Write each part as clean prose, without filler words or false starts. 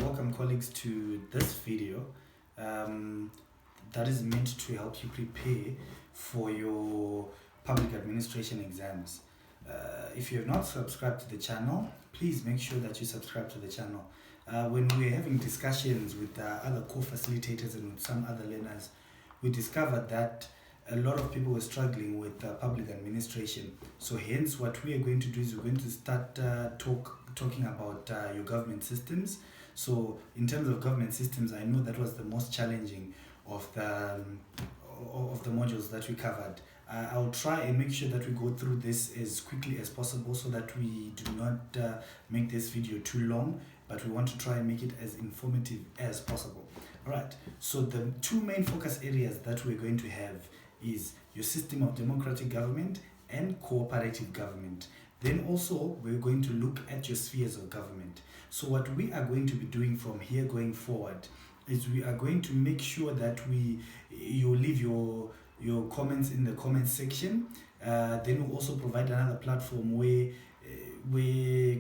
Welcome colleagues to this video that is meant to help you prepare for your public administration exams. If you have not subscribed to the channel, please make sure that you subscribe to the channel. When we're having discussions with other co-facilitators and with some other learners, we discovered that a lot of people were struggling with public administration. So hence what we are going to do is we're going to start talking about your government systems. So in terms of government systems, I know that was the most challenging of the modules that we covered. I'll try and make sure that we go through this as quickly as possible so that we do not make this video too long, but we want to try and make it as informative as possible. Alright, so the two main focus areas that we're going to have is your system of democratic government and cooperative government. Then also we're going to look at your spheres of government. So what we are going to be doing from here going forward is we are going to make sure that you leave your comments in the comments section. Then we'll also provide another platform where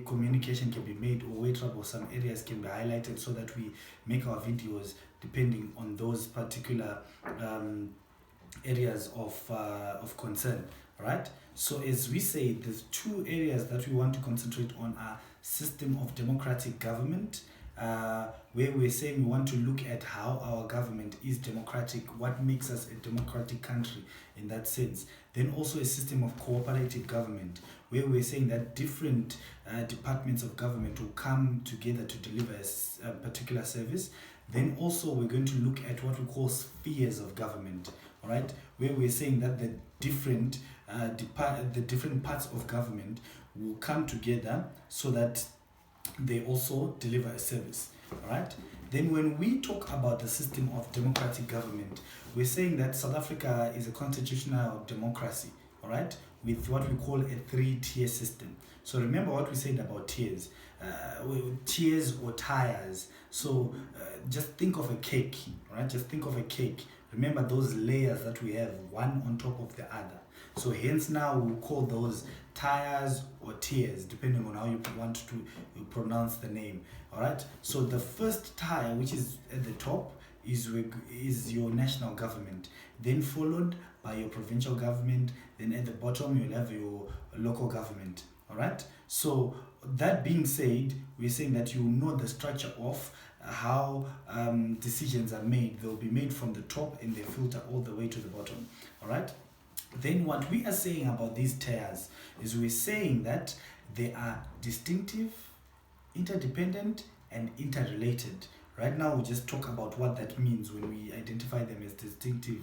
communication can be made, or where troublesome areas can be highlighted, so that we make our videos depending on those particular areas of concern. Right? So as we say, there's two areas that we want to concentrate on: are system of democratic government, where we're saying we want to look at how our government is democratic, what makes us a democratic country in that sense. Then also a system of cooperative government, where we're saying that different departments of government will come together to deliver a particular service. Then also we're going to look at what we call spheres of government, all right, where we're saying that the different parts of government will come together so that they also deliver a service. All right. Then when we talk about the system of democratic government, we're saying that South Africa is a constitutional democracy, all right, with what we call a 3-tier system. So remember what we said about tiers, tiers or tiers. So just think of a cake, right? Just think of a cake. Remember those layers that we have, one on top of the other. So hence now we'll call those tiers or tiers, depending on how you want to pronounce the name. All right. So the first tier, which is at the top, is your national government, then followed by your provincial government. Then at the bottom you'll have your local government. All right. So that being said, we're saying that you know the structure of how decisions are made. They'll be made from the top and they filter all the way to the bottom. All right. Then what we are saying about these tiers is we're saying that they are distinctive, interdependent, and interrelated. Right now we'll just talk about what that means when we identify them as distinctive,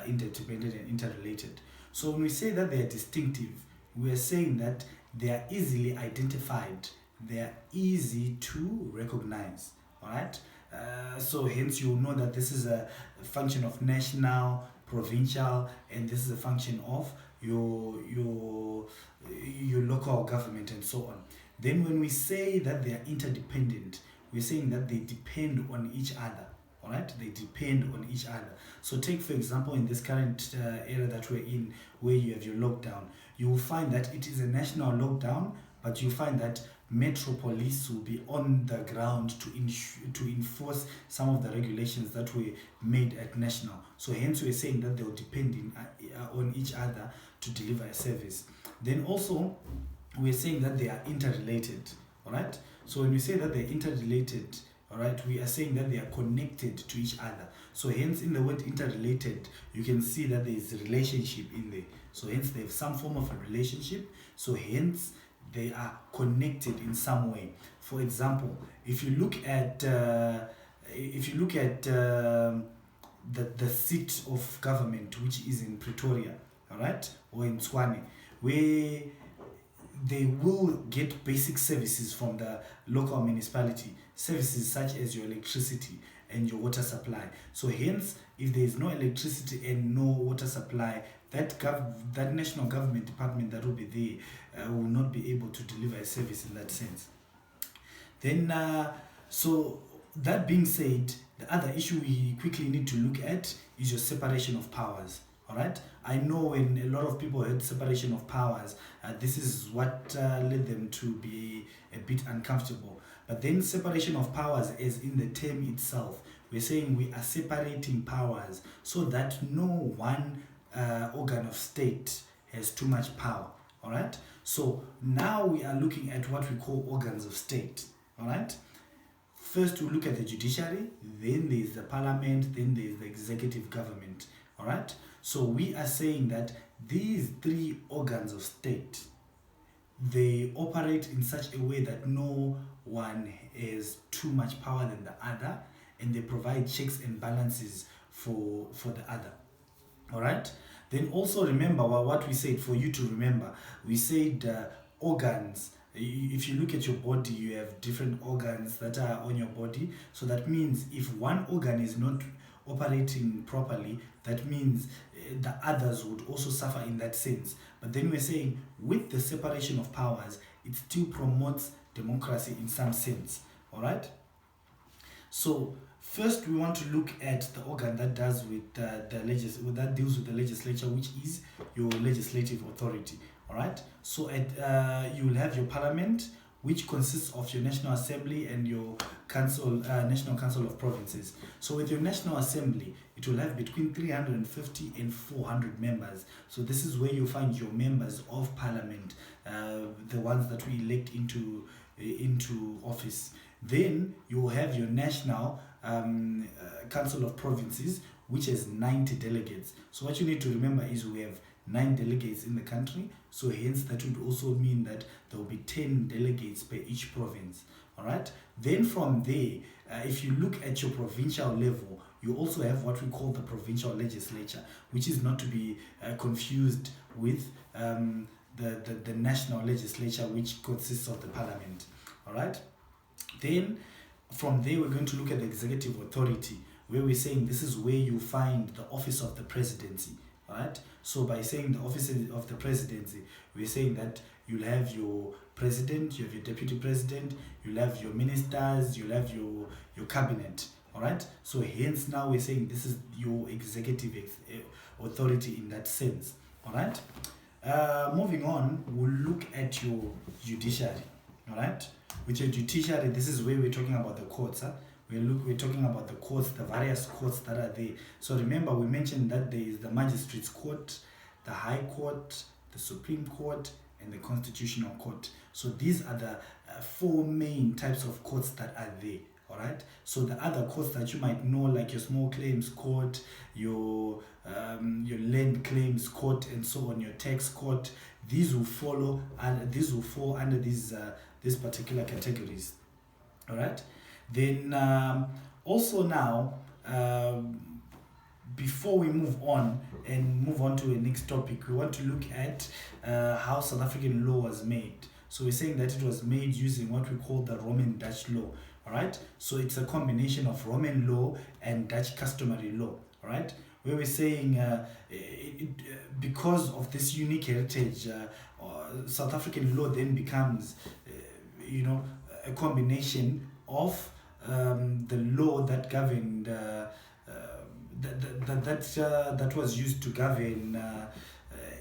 interdependent, and interrelated. So when we say that they are distinctive, we are saying that they are easily identified, they are easy to recognize. All right. So hence you'll know that this is a function of national, provincial, and this is a function of your local government and so on. Then when we say that they are interdependent, we're saying that they depend on each other. All right, they depend on each other. So take for example in this current era that we're in, where you have your lockdown, you will find that it is a national lockdown, but you find that Metro Police will be on the ground to enforce some of the regulations that were made at national. So hence we're saying that they will depend on each other to deliver a service. Then also we're saying that they are interrelated. All right. So when we say that they're interrelated, all right, we are saying that they are connected to each other. So hence in the word interrelated, you can see that there is a relationship in there. So hence they have some form of a relationship. So hence they are connected in some way. For example, if you look at the seat of government, which is in Pretoria, all right, or in Tshwane, where they will get basic services from the local municipality, services such as your electricity and your water supply. So hence, if there is no electricity and no water supply, that national government department that will be there will not be able to deliver a service in that sense. Then, so that being said, the other issue we quickly need to look at is your separation of powers. All right. I know when a lot of people heard separation of powers, this is what led them to be a bit uncomfortable. But then separation of powers is in the term itself. We're saying we are separating powers so that no one organ of state has too much power. All right. So now we are looking at what we call organs of state. All right. First, we look at the judiciary, then there's the parliament, then there's the executive government. All right. So we are saying that these three organs of state, they operate in such a way that no one has too much power than the other, and they provide checks and balances for the other. All right. Then also remember what we said, for you to remember. We said organs. If you look at your body, you have different organs that are on your body. So that means if one organ is not operating properly, that means the others would also suffer in that sense. But then we're saying with the separation of powers, it still promotes democracy in some sense. All right. So first, we want to look at the organ that does with that deals with the legislature, which is your legislative authority. All right. So you will have your parliament, which consists of your National Assembly and your National Council of Provinces. So with your National Assembly, it will have between 350 and 400 members. So this is where you find your members of parliament, the ones that we elect into office. Then you will have your National Council of Provinces, which has 90 delegates. So what you need to remember is we have 9 delegates in the country, so hence that would also mean that there will be 10 delegates per each province. All right. Then from there, if you look at your provincial level, you also have what we call the provincial legislature, which is not to be confused with the national legislature, which consists of the parliament. All right. Then from there, we're going to look at the executive authority, where we're saying this is where you find the office of the presidency. Right? So by saying the office of the presidency, we're saying that you'll have your president, you have your deputy president, you'll have your ministers, you'll have your cabinet. All right. So hence now we're saying this is your executive authority in that sense. All right. Moving on, we'll look at your judiciary. All right. With your judiciary, this is where we're talking about the courts. Huh? We're talking about the courts, the various courts that are there. So remember, we mentioned that there is the Magistrates Court, the High Court, the Supreme Court, and the Constitutional Court. So these are the 4 main types of courts that are there. All right. So the other courts that you might know, like your Small Claims Court, your Land Claims Court, and so on, your Tax Court, these will fall under these particular categories. All right. Then also now, before we move on to the next topic, we want to look at how South African law was made. So we're saying that it was made using what we call the Roman Dutch law. All right. So it's a combination of Roman law and Dutch customary law. All right. Where we're saying because of this unique heritage, South African law then becomes, a combination of the law that governed that was used to govern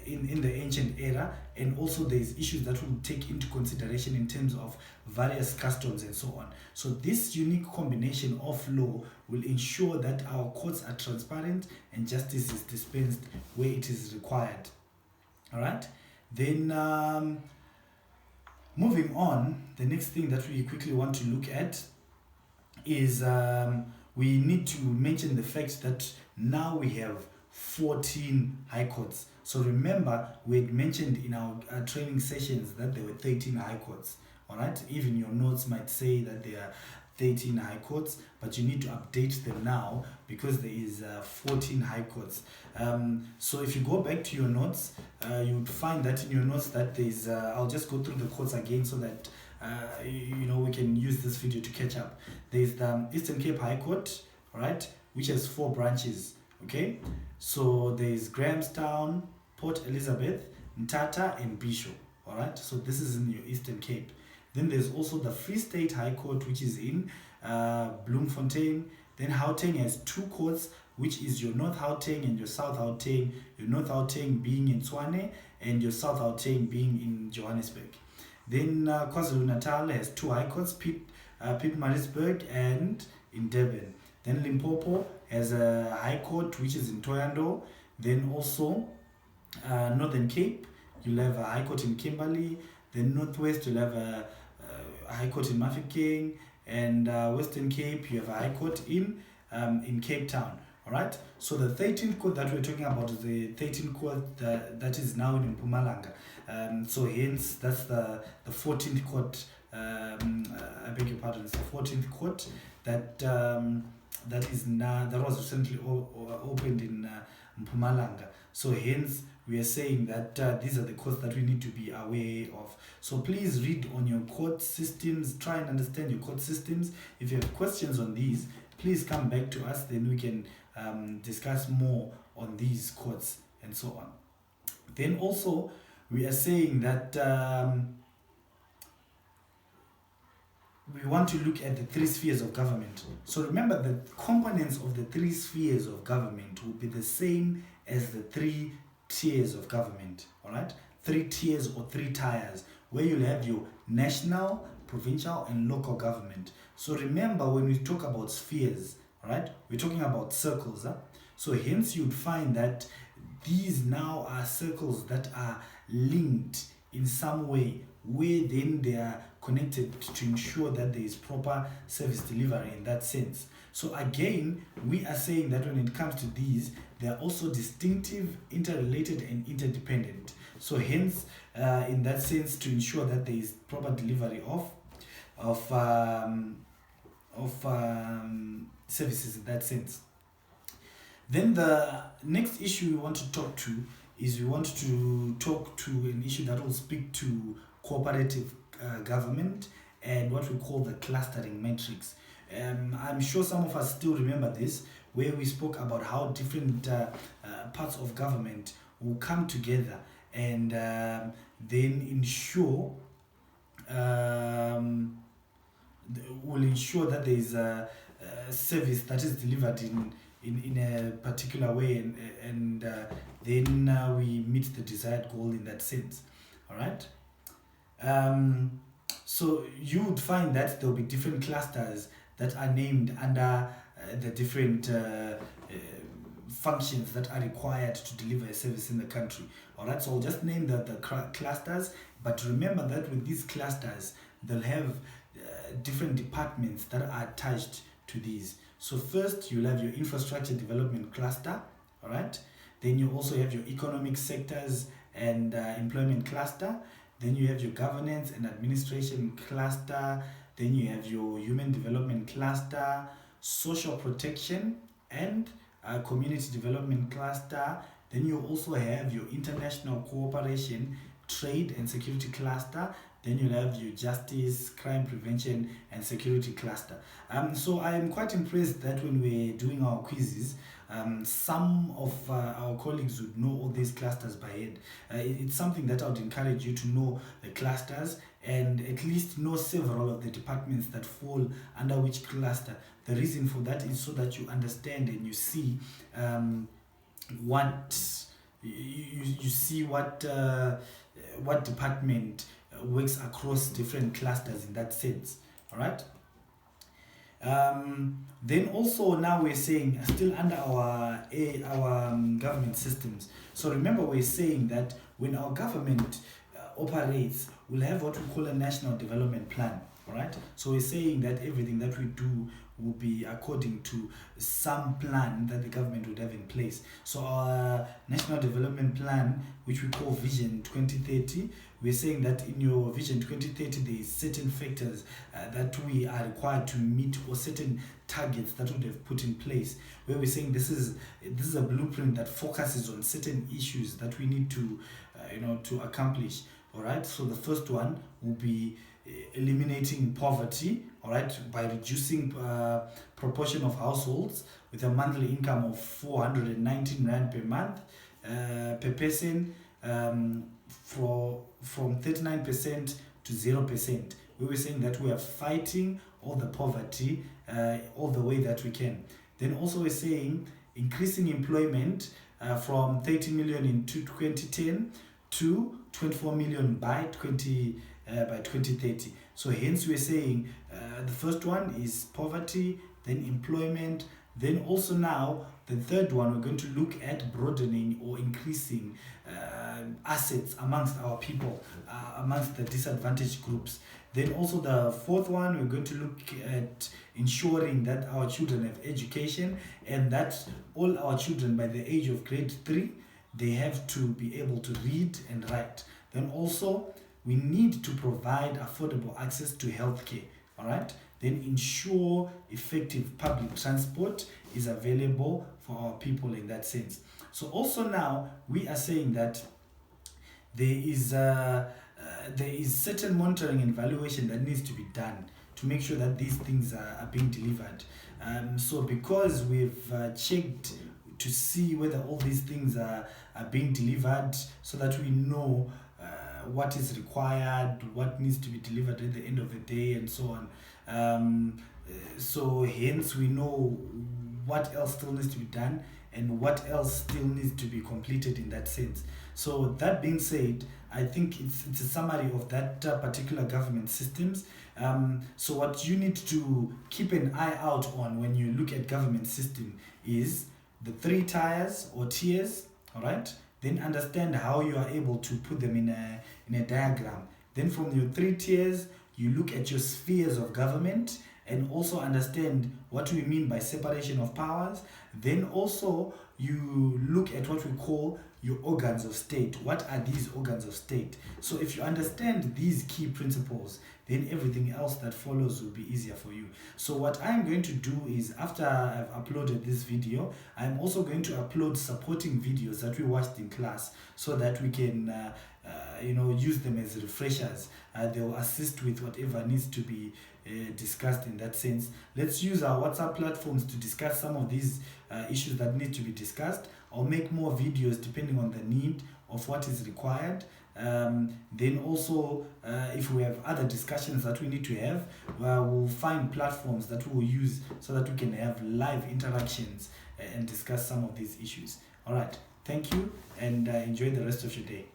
in the ancient era, and also there's issues that will take into consideration in terms of various customs and so on. So this unique combination of law will ensure that our courts are transparent and justice is dispensed where it is required. All right. Then moving on, the next thing that we quickly want to look at is we need to mention the fact that now we have 14 high courts. So remember, we had mentioned in our training sessions that there were 13 high courts. All right. Even your notes might say that there are 13 high courts, but you need to update them now because there is 14 high courts. So if you go back to your notes, you would find that in your notes that there's I'll just go through the courts again so that we can use this video to catch up. There's the Eastern Cape High Court, all right, which has 4 branches. Okay, so there's Grahamstown, Port Elizabeth, Mthatha, and Bishop. All right, so this is in your Eastern Cape. Then there's also the Free State High Court, which is in Bloemfontein. Then Gauteng has 2 courts, which is your North Gauteng and your South Gauteng. Your North Gauteng being in Tshwane and your South Gauteng being in Johannesburg. Then KwaZulu-Natal has 2 high courts, Pietermaritzburg and in Durban. Then Limpopo has a high court which is in Thohoyandou. Then also Northern Cape, you'll have a high court in Kimberley. Then Northwest, you'll have a high court in Mafeking. And Western Cape, you have a high court in Cape Town. All right. So the 13th court that we're talking about is the 13th court that is now in Mpumalanga. So hence that's the 14th court. I beg your pardon. It's the 14th court that that was recently opened in Mpumalanga. So hence we are saying that these are the courts that we need to be aware of. So please read on your court systems. Try and understand your court systems. If you have questions on these, please come back to us. Then we can discuss more on these courts and so on. Then also we are saying that we want to look at the three spheres of government. So remember, the components of the three spheres of government will be the same as the three tiers of government. All right, 3 tiers or 3 tiers, where you'll have your national, provincial, and local government. So remember, when we talk about spheres, all right, we're talking about circles. So hence you'd find that these now are circles that are linked in some way, where then they are connected to ensure that there is proper service delivery in that sense. So again, we are saying that when it comes to these, they are also distinctive, interrelated, and interdependent. So hence, in that sense, to ensure that there is proper delivery of services in that sense. Then the next issue we want to talk to is we want to talk to an issue that will speak to cooperative government and what we call the clustering matrix. I'm sure some of us still remember this, where we spoke about how different parts of government will come together and then ensure that there is a service that is delivered in a particular way, and then we meet the desired goal in that sense. All right. So you would find that there will be different clusters that are named under the different functions that are required to deliver a service in the country. All right. So I'll just name the clusters, but remember that with these clusters, they'll have different departments that are attached to these. So first, you'll have your infrastructure development cluster, all right? Then you also have your economic sectors and employment cluster. Then you have your governance and administration cluster. Then you have your human development cluster, social protection and community development cluster. Then you also have your international cooperation, trade and security cluster. Then you'll have your justice, crime prevention, and security cluster. So I am quite impressed that when we're doing our quizzes, some of our colleagues would know all these clusters by head. It's something that I would encourage you to know the clusters and at least know several of the departments that fall under which cluster. The reason for that is so that you understand and you see what department works across different clusters in that sense. All right. Then also now we're saying still under our government systems. So remember, we're saying that when our government operates, we'll have what we call a national development plan. All right. So we're saying that everything that we do will be according to some plan that the government would have in place. So our national development plan, which we call Vision 2030, we're saying that in your Vision 2030 there is certain factors that we are required to meet, or certain targets that would have put in place, where we're saying this is a blueprint that focuses on certain issues that we need to to accomplish. All right. So the first one will be eliminating poverty, all right, by reducing proportion of households with a monthly income of 419 rand per month per person, from 39% to 0%. We were saying that we are fighting all the poverty all the way that we can. Then also we're saying increasing employment from 30 million in 2010 to 24 million by 2030. So hence we're saying the first one is poverty, then employment, then also now the third one, we're going to look at broadening or increasing assets amongst our people, amongst the disadvantaged groups. Then also the fourth one, we're going to look at ensuring that our children have education, and that all our children by the age of grade 3, they have to be able to read and write. Then also we need to provide affordable access to healthcare. All right. Then ensure effective public transport is available for our people in that sense. So also now we are saying that there is certain monitoring and evaluation that needs to be done to make sure that these things are being delivered. So because we've checked to see whether all these things are being delivered, so that we know what is required, what needs to be delivered at the end of the day, and so on. So hence we know what else still needs to be done and what else still needs to be completed in that sense. So that being said, I think it's a summary of that particular government systems. So what you need to keep an eye out on when you look at government system is the 3 tiers or tiers, all right? Then understand how you are able to put them in a diagram. Then from your 3 tiers, you look at your spheres of government and also understand what we mean by separation of powers. Then also you look at what we call your organs of state. What are these organs of state? So if you understand these key principles, then everything else that follows will be easier for you. So what I'm going to do is, after I've uploaded this video, I'm also going to upload supporting videos that we watched in class, so that we can use them as refreshers. They will assist with whatever needs to be discussed in that sense. Let's use our WhatsApp platforms to discuss some of these issues that need to be discussed, or make more videos depending on the need of what is required. Then also if we have other discussions that we need to have, we'll find platforms that we will use so that we can have live interactions and discuss some of these issues. All right, thank you, and enjoy the rest of your day.